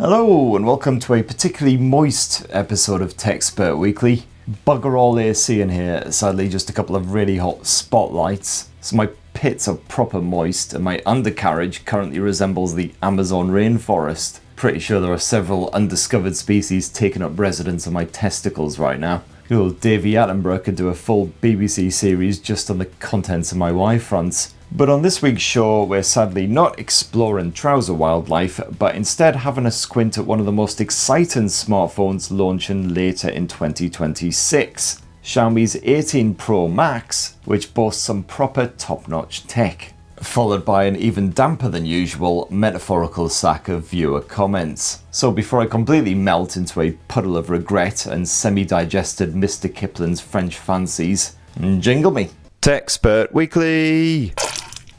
Hello and welcome to a particularly moist episode of Techspert Weekly. Bugger all AC in here, sadly just a couple of really hot spotlights. So my pits are proper moist and my undercarriage currently resembles the Amazon rainforest. Pretty sure there are several undiscovered species taking up residence in my testicles right now. Good old Davey Attenborough could do a full BBC series just on the contents of my Y-fronts. But on this week's show, we're sadly not exploring trouser wildlife, but instead having a squint at one of the most exciting smartphones launching later in 2026. Xiaomi's 18 Pro Max, which boasts some proper top-notch tech. Followed by an even damper than usual metaphorical sack of viewer comments. So before I completely melt into a puddle of regret and semi-digested Mr. Kipling's French fancies, jingle me. Techspert Weekly!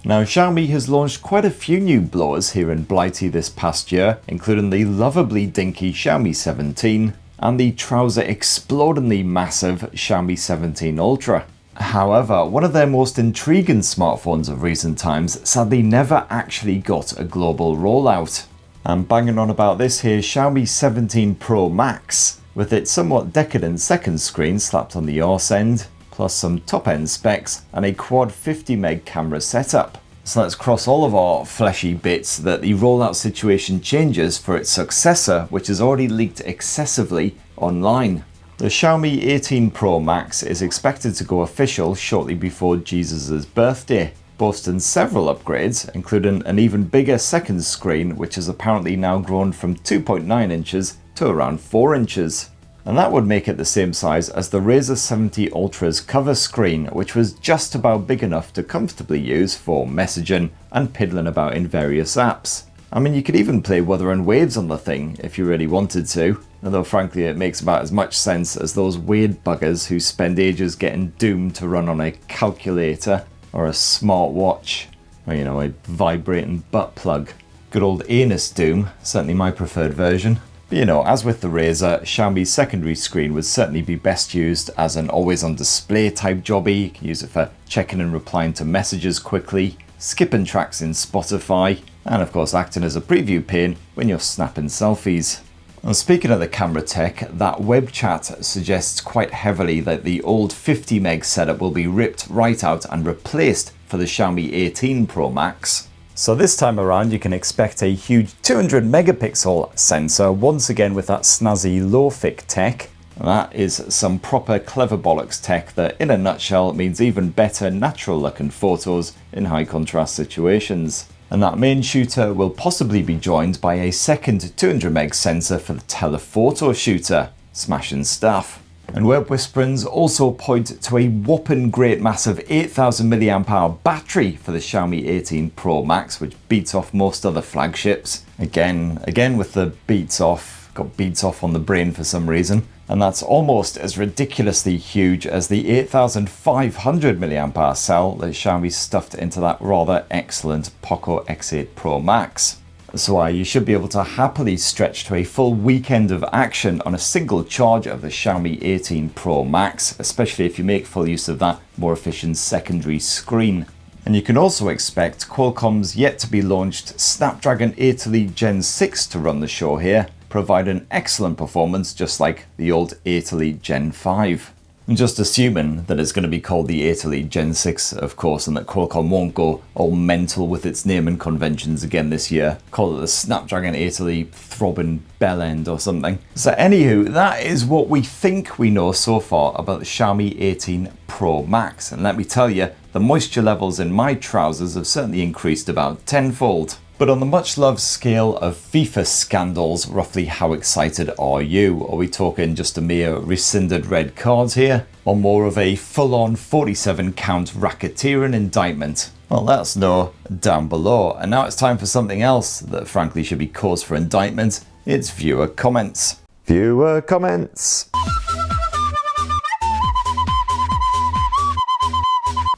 Now, Xiaomi has launched quite a few new blowers here in Blighty this past year, including the lovably dinky Xiaomi 17 and the trouser explodingly massive Xiaomi 17 Ultra. However, one of their most intriguing smartphones of recent times sadly never actually got a global rollout. I'm banging on about this here Xiaomi 17 Pro Max, with its somewhat decadent second screen slapped on the arse end, plus some top-end specs and a quad 50 meg camera setup. So let's cross all of our fleshy bits that the rollout situation changes for its successor, which has already leaked excessively online. The Xiaomi 18 Pro Max is expected to go official shortly before Jesus' birthday, boasting several upgrades, including an even bigger second screen, which has apparently now grown from 2.9 inches to around 4 inches. And that would make it the same size as the Razr 70 Ultra's cover screen, which was just about big enough to comfortably use for messaging and piddling about in various apps. I mean, you could even play Wuthering Waves on the thing if you really wanted to, although frankly it makes about as much sense as those weird buggers who spend ages getting doomed to run on a calculator or a smartwatch, or a vibrating butt plug. Good old anus doom, certainly my preferred version. But as with the Razr, Xiaomi's secondary screen would certainly be best used as an always-on display type jobby. You can use it for checking and replying to messages quickly, skipping tracks in Spotify, and of course acting as a preview pane when you're snapping selfies. And speaking of the camera tech, that web chat suggests quite heavily that the old 50 meg setup will be ripped right out and replaced for the Xiaomi 18 Pro Max. So this time around you can expect a huge 200 megapixel sensor, once again with that snazzy low-fic tech. And that is some proper clever bollocks tech that in a nutshell means even better natural looking photos in high contrast situations. And that main shooter will possibly be joined by a second 200 meg sensor for the telephoto shooter. Smashing stuff. And web whisperings also point to a whopping great massive 8000 mAh battery for the Xiaomi 18 Pro Max, which beats off most other flagships. Again with the beats off, got beats off on the brain for some reason. And that's almost as ridiculously huge as the 8500 mAh cell that Xiaomi stuffed into that rather excellent Poco X8 Pro Max. So you should be able to happily stretch to a full weekend of action on a single charge of the Xiaomi 18 Pro Max, especially if you make full use of that more efficient secondary screen. And you can also expect Qualcomm's yet to be launched Snapdragon 8 Elite Gen 6 to run the show here, providing excellent performance just like the old 8 Elite Gen 5. I'm just assuming that it's going to be called the 8 Elite Gen 6, of course, and that Qualcomm won't go all mental with its naming conventions again this year. Call it the Snapdragon 8 Elite Throbbing Bellend or something. So anywho, that is what we think we know so far about the Xiaomi 18 Pro Max. And let me tell you, the moisture levels in my trousers have certainly increased about tenfold. But on the much loved scale of FIFA scandals, roughly how excited are you? Are we talking just a mere rescinded red cards here? Or more of a full-on 47 count racketeering indictment? Well, let us know down below. And now it's time for something else that frankly should be cause for indictment. It's viewer comments. Viewer comments.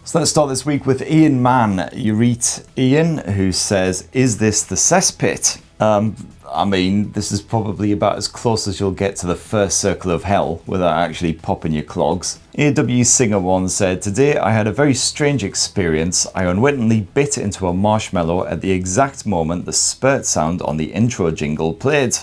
So let's start this week with Ian Mann. You read Ian, who says, "Is this the cesspit?" I mean, this is probably about as close as you'll get to the first circle of hell without actually popping your clogs. AW Singer 1 said, "Today I had a very strange experience. I unwittingly bit into a marshmallow at the exact moment the spurt sound on the intro jingle played.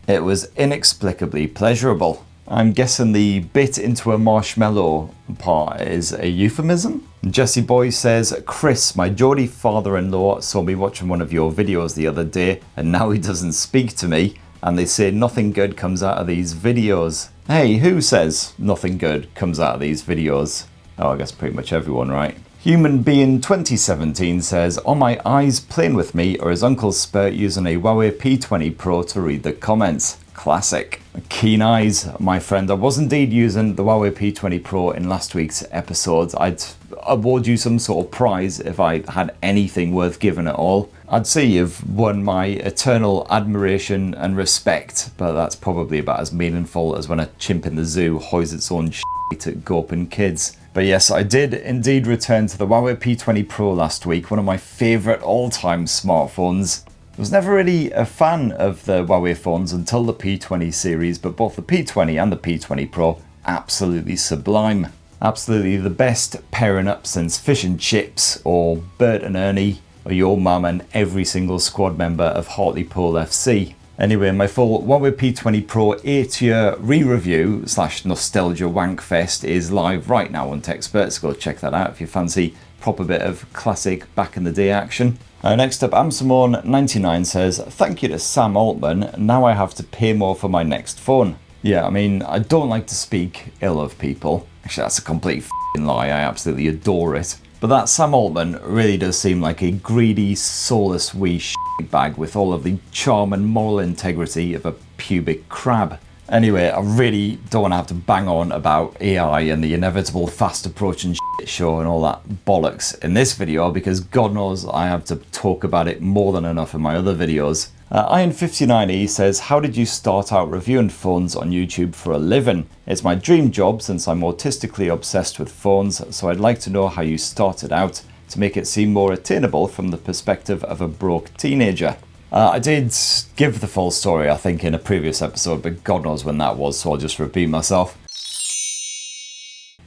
It was inexplicably pleasurable." I'm guessing the bit into a marshmallow part is a euphemism? Jesse Boy says, "Chris, my Geordie father-in-law saw me watching one of your videos the other day and now he doesn't speak to me and they say nothing good comes out of these videos." Hey, who says nothing good comes out of these videos? Oh, I guess pretty much everyone, right? Human Being 2017 says, "On my eyes playing with me or his Uncle Spurt using a Huawei P20 Pro to read the comments." Classic. Keen eyes, my friend. I was indeed using the Huawei P20 Pro in last week's episode. I'd award you some sort of prize if I had anything worth giving at all. I'd say you've won my eternal admiration and respect, but that's probably about as meaningful as when a chimp in the zoo hoys its own shit at gawping kids. But yes, I did indeed return to the Huawei P20 Pro last week, one of my favourite all-time smartphones. I was never really a fan of the Huawei phones until the P20 series, but both the P20 and the P20 Pro, absolutely sublime. Absolutely the best pairing up since Fish and Chips, or Bert and Ernie, or your mum and every single squad member of Hartlepool FC. Anyway, my full Huawei P20 Pro 8-year re-review / nostalgia wankfest is live right now on TechSperts. Go check that out if you fancy proper bit of classic back in the day action. Next up, Amsamorn99 says, "Thank you to Sam Altman, now I have to pay more for my next phone." Yeah, I mean, I don't like to speak ill of people. Actually, that's a complete f***ing lie, I absolutely adore it. But that Sam Altman really does seem like a greedy, soulless wee bag with all of the charm and moral integrity of a pubic crab. Anyway, I really don't want to have to bang on about AI and the inevitable fast approaching shit show and all that bollocks in this video because God knows I have to talk about it more than enough in my other videos. Iron59E says, "How did you start out reviewing phones on YouTube for a living? It's my dream job since I'm autistically obsessed with phones, so I'd like to know how you started out to make it seem more attainable from the perspective of a broke teenager." I did give the full story, I think, in a previous episode, but God knows when that was, so I'll just repeat myself.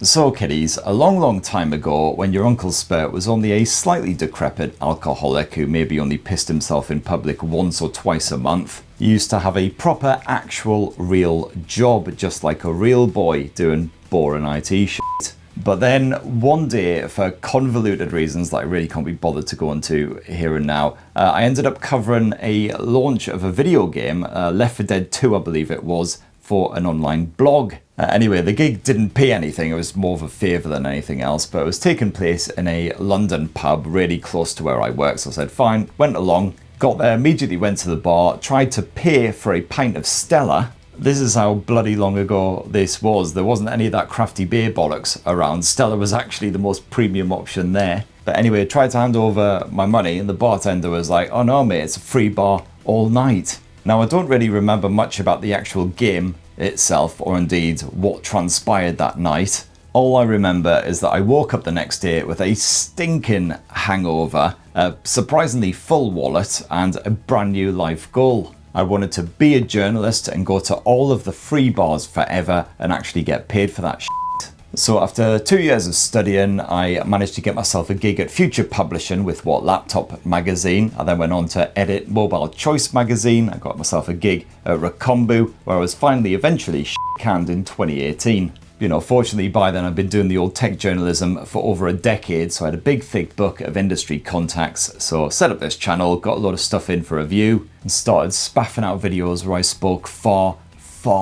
So kiddies, a long time ago, when your Uncle Spurt was only a slightly decrepit alcoholic who maybe only pissed himself in public once or twice a month, you used to have a proper, actual, real job, just like a real boy doing boring IT shit. But then one day, for convoluted reasons that I really can't be bothered to go into here and now, I ended up covering a launch of a video game, Left 4 Dead 2 I believe it was, for an online blog. Anyway, the gig didn't pay anything, it was more of a favour than anything else, but it was taking place in a London pub really close to where I work, so I said fine, went along, got there, immediately went to the bar, tried to pay for a pint of Stella. This is how bloody long ago this was. There wasn't any of that crafty beer bollocks around. Stella was actually the most premium option there. But anyway, I tried to hand over my money and the bartender was like, "Oh no mate, it's a free bar all night." Now I don't really remember much about the actual game itself or indeed what transpired that night. All I remember is that I woke up the next day with a stinking hangover, a surprisingly full wallet and a brand new life goal. I wanted to be a journalist and go to all of the free bars forever and actually get paid for that shit. So after 2 years of studying, I managed to get myself a gig at Future Publishing with What Laptop magazine. I then went on to edit Mobile Choice magazine. I got myself a gig at Racombu, where I was finally eventually canned in 2018. You know, fortunately by then I'd been doing the old tech journalism for over a decade, so I had a big thick book of industry contacts. So set up this channel, got a lot of stuff in for review, and started spaffing out videos where I spoke far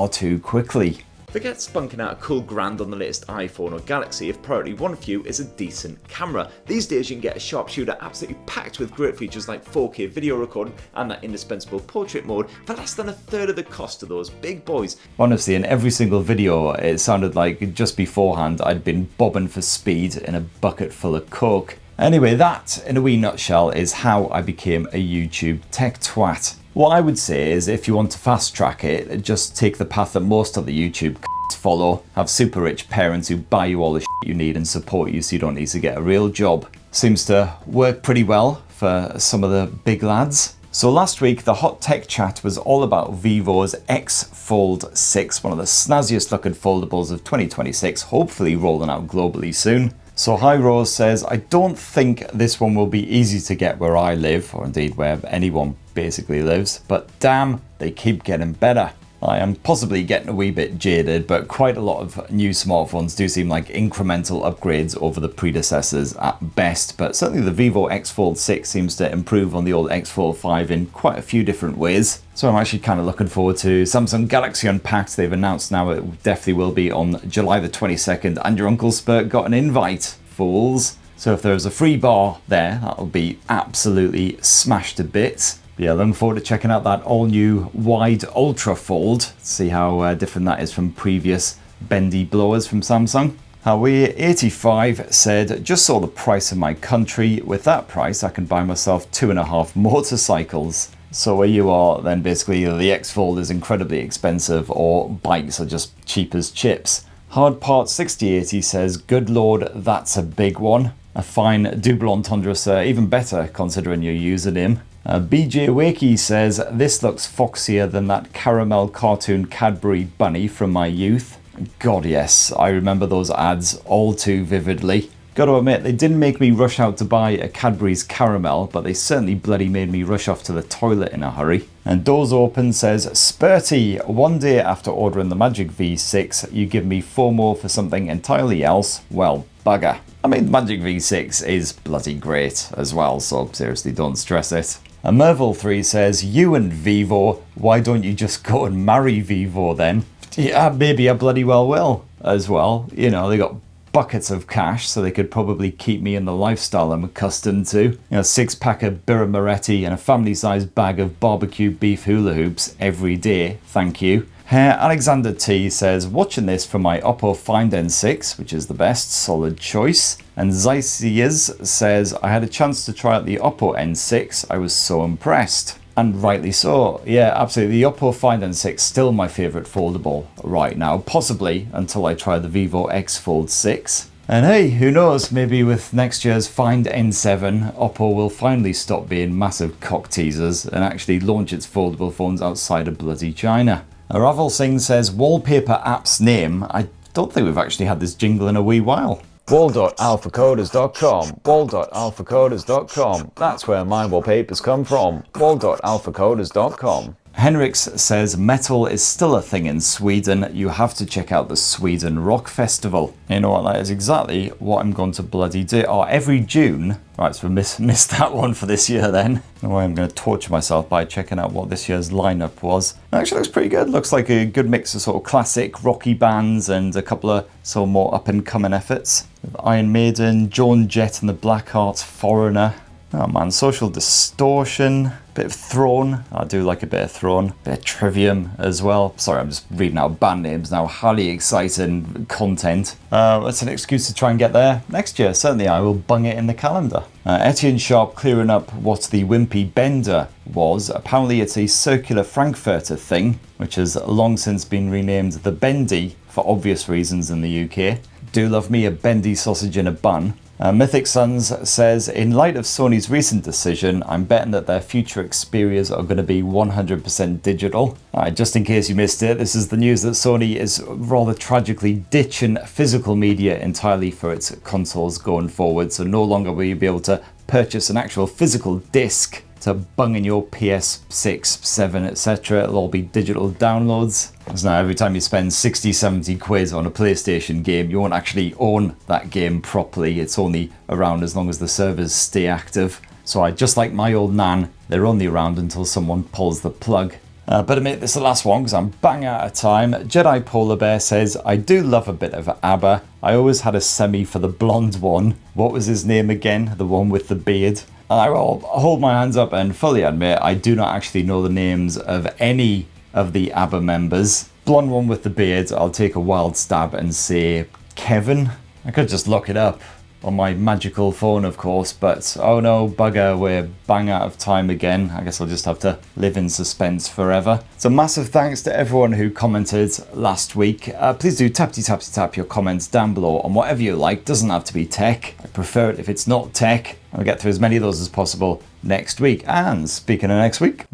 too quickly. Forget spunking out a cool grand on the latest iPhone or Galaxy if priority one for you is a decent camera. These days you can get a sharpshooter absolutely packed with great features like 4K video recording and that indispensable portrait mode for less than a third of the cost of those big boys. Honestly, in every single video it sounded like just beforehand I'd been bobbing for speed in a bucket full of coke. Anyway, that in a wee nutshell is how I became a YouTube tech twat. What I would say is if you want to fast track it, just take the path that most of the YouTube follow. Have super rich parents who buy you all the shit you need and support you so you don't need to get a real job. Seems to work pretty well for some of the big lads. So last week, the hot tech chat was all about Vivo's X Fold 6, one of the snazziest looking foldables of 2026, hopefully rolling out globally soon. So High Rose says, I don't think this one will be easy to get where I live, or indeed where anyone basically lives, but damn, they keep getting better. I am possibly getting a wee bit jaded, but quite a lot of new smartphones do seem like incremental upgrades over the predecessors at best, but certainly the Vivo X Fold 6 seems to improve on the old X Fold 5 in quite a few different ways. So I'm actually kind of looking forward to Samsung Galaxy Unpacked. They've announced now it definitely will be on July the 22nd, and your Uncle Spurt got an invite, fools. So if there's a free bar there, that'll be absolutely smashed to bits. Yeah, looking forward to checking out that all-new wide Ultra Fold. See how different that is from previous bendy blowers from Samsung. Hawaii85 said, just saw the price of my country. With that price, I can buy myself 2.5 motorcycles. So where you are, then basically the X Fold is incredibly expensive, or bikes are just cheap as chips. Hardpart6080 says, good lord, that's a big one. A fine double entendre, sir, even better considering your username. BJ Wakey says, this looks foxier than that caramel cartoon Cadbury bunny from my youth. God yes, I remember those ads all too vividly. Gotta admit, they didn't make me rush out to buy a Cadbury's caramel, but they certainly bloody made me rush off to the toilet in a hurry. And Doors Open says, Spurty, one day after ordering the Magic V6, you give me FOMO for something entirely else. Well, bugger. I mean, the Magic V6 is bloody great as well, so seriously don't stress it. And Merville3 says, you and Vivo, why don't you just go and marry Vivo then? Yeah, maybe I bloody well will as well. You know, they got buckets of cash, so they could probably keep me in the lifestyle I'm accustomed to. You know, 6-pack of Birra Moretti and a family-sized bag of barbecue beef hula hoops every day, thank you. Alexander T says, watching this from my Oppo Find N6, which is the best, solid choice. And Zysias says, I had a chance to try out the Oppo N6, I was so impressed. And rightly so. Yeah, absolutely. The Oppo Find N6 still my favourite foldable right now, possibly until I try the Vivo X Fold 6. And hey, who knows, maybe with next year's Find N7, Oppo will finally stop being massive cock teasers and actually launch its foldable phones outside of bloody China. Ravel Singh says, wallpaper app's name. I don't think we've actually had this jingle in a wee while. Wall.alphacoders.com, wall.alphacoders.com. That's where my wallpapers come from. Wall.alphacoders.com. Henriks says, metal is still a thing in Sweden. You have to check out the Sweden Rock Festival. You know what, that is exactly what I'm going to bloody do. Oh, every June. Right, so missed that one for this year then. No way, I'm going to torture myself by checking out what this year's lineup was. It actually looks pretty good. Looks like a good mix of sort of classic rocky bands and a couple of sort of more up and coming efforts. Iron Maiden, Joan Jett and the Blackhearts, Foreigner. Oh man, Social Distortion, bit of Throne. I do like a bit of Throne. Bit of Trivium as well. Sorry, I'm just reading out band names now. Highly exciting content. That's an excuse to try and get there next year. Certainly I will bung it in the calendar. Etienne Sharp clearing up what the Wimpy Bender was. Apparently it's a circular Frankfurter thing, which has long since been renamed the Bendy for obvious reasons in the UK. Do love me a bendy sausage in a bun. Mythic Suns says, in light of Sony's recent decision, I'm betting that their future Xperias are going to be 100% digital. Just in case you missed it, this is the news that Sony is rather tragically ditching physical media entirely for its consoles going forward, so no longer will you be able to purchase an actual physical disc to bung in your PS6, 7, etc. It'll all be digital downloads. So now every time you spend 60, 70 quid on a PlayStation game, you won't actually own that game properly. It's only around as long as the servers stay active. So I just like my old nan, they're only around until someone pulls the plug. But admit this is the last one because I'm bang out of time. Jedi Polar Bear says, I do love a bit of ABBA. I always had a semi for the blonde one. What was his name again? The one with the beard. I will hold my hands up and fully admit I do not actually know the names of any of the ABBA members. Blonde one with the beard, I'll take a wild stab and say Kevin. I could just look it up. on my magical phone, of course, but oh no, bugger, we're bang out of time again. I guess I'll just have to live in suspense forever. So massive thanks to everyone who commented last week. Please do tap your comments down below on whatever you like. Doesn't have to be tech. I prefer it if it's not tech. I'll get through as many of those as possible next week. And speaking of next week,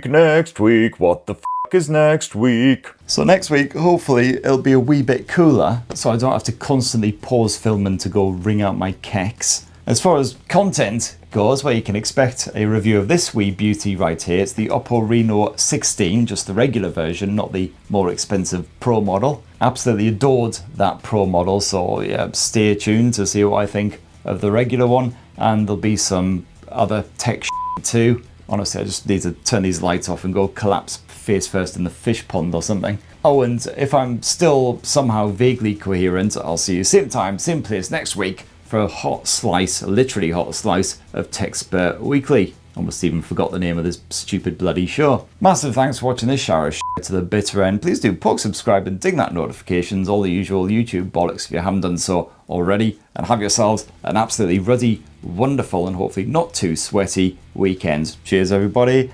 Next week, what the is next week? So next week, hopefully, it'll be a wee bit cooler, so I don't have to constantly pause filming to go ring out my keks. As far as content goes, well, you can expect a review of this wee beauty right here. It's the Oppo Reno 16, just the regular version, not the more expensive Pro model. Absolutely adored that Pro model, so yeah, stay tuned to see what I think of the regular one, and there'll be some other tech too. Honestly, I just need to turn these lights off and go collapse face first in the fish pond or something. Oh, and if I'm still somehow vaguely coherent, I'll see you same time, same place next week for a hot slice, a literally hot slice of TechSpert Weekly. Almost even forgot the name of this stupid bloody show. Massive thanks for watching this shower of shit to the bitter end. Please do poke, subscribe and ding that notifications, all the usual YouTube bollocks if you haven't done so already. And have yourselves an absolutely ruddy, wonderful and hopefully not too sweaty weekend. Cheers everybody.